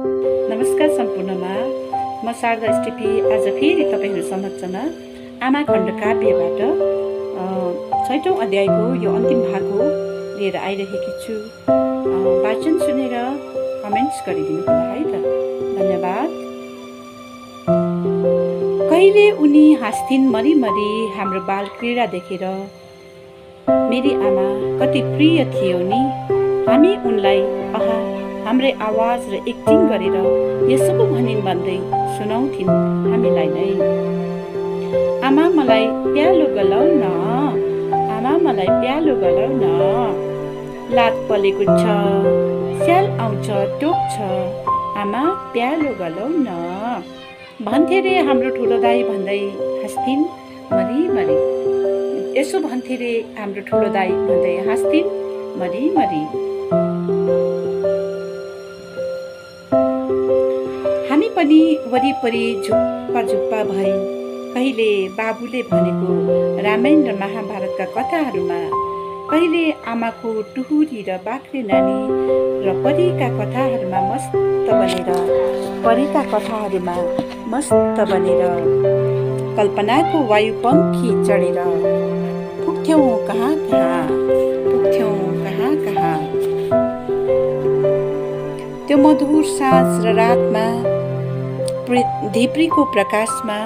नमस्कार सम्पूर्णमा म शारदा स्टेपी आज फेरि तपाईहरु समक्षमा आमा खण्ड काव्यबाट 6औं अध्यायको यो अन्तिम भाग हो लिएर आइरहेकी छु। वाचन सुनेर कमेन्ट्स गरिदिनु होला है त। धन्यवाद। कहिले उनी हाँस्थिन् मरिमरि हाम्रो बाल क्रीडा देखेर। मेरी आमा कति प्रिय थियो नि। हामी उनलाई आहा हाम्रै आवाज र एक्टिङ गरेर यसो पो भनिन् भन्दै सुनाउँथिन् हामीलाई नै। आमा मलाई प्यालो गलाउ न, आमा मलाई प्यालो गलाउ न। लात पलेको छ, स्याल आउँछ टोक्छ, आमा प्यालो गलाउ न। भन्थे रे हाम्रो ठुलो दाइ भन्दै हाँस्थिन् मरिमरि। यसो भन्थे रे हाम्रो ठुलो दाइ भन्दै हाँस्थिन् मरिमरि। हामी पनि वरिपरि झुप्पा झुप्पा भई कहिले बाबुले भनेको रामायण र महाभारतका कथाहरूमा, कहिले आमाको टुहुरी र बाख्रे नानी र परीका कथाहरूमा मस्त बनेर कल्पनाको वायुपङ्खी चढेर पुग्थ्यौं कहाँ कहाँ। त्यो मधुर साँझ र रातमा धिप्रीको प्रकाशमा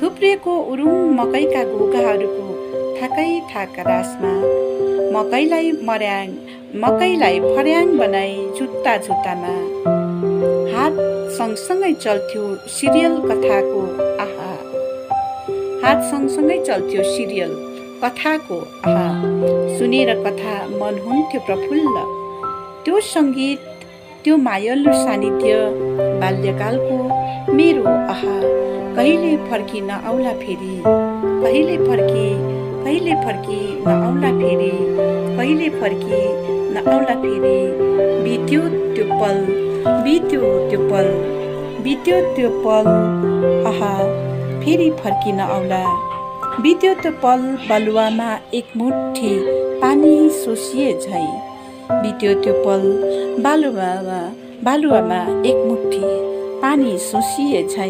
थुप्रिएको उरुङ मकैका घोगाहरूको थाक रासमा मकैलाई फर्याङ बनाई जुत्तामा हात सँगसँगै चल्थ्यो सिरियल कथाको आहा। सुनेर कथा मन हुन्थ्यो प्रफुल्ल। त्यो सङ्गीत, त्यो मायालु सानिध्य बाल्यकालको मेरो आहा। कहिले फर्की नआउला फेरि, कहिले फर्की नआउला फेरि। बित्यो त्यो पल आहा फेरि फर्की नआउला। बित्यो त्यो पल बालुवामा एक मुठी पानी सोसिए झै। बित्यो त्यो पल बालुवामा एक मुठी पानी सोसिए झै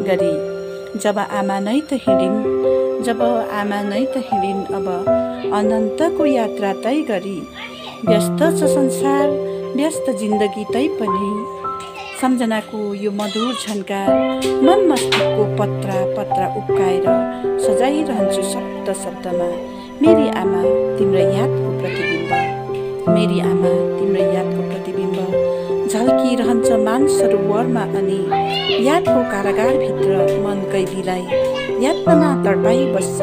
गरी। जब आमा नै त हिँडिन् अब अनन्तको यात्रा तय गरी। व्यस्त छ संसार, व्यस्त जिन्दगी तै पनि सम्झनाको यो मधुर झन्कार मन मस्तिष्कको पत्रा उप्काएर सजाइरहन्छु शब्दमा। मेरी आमा तिम्रो यादको प्रतिबिम्ब झल्किरहन्छ मानसरोवरमा। अनि यादको कारागारभित्र मन कैदीलाई यातना तडपाई बस्छ।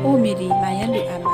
ओ मेरी मायालु आमा।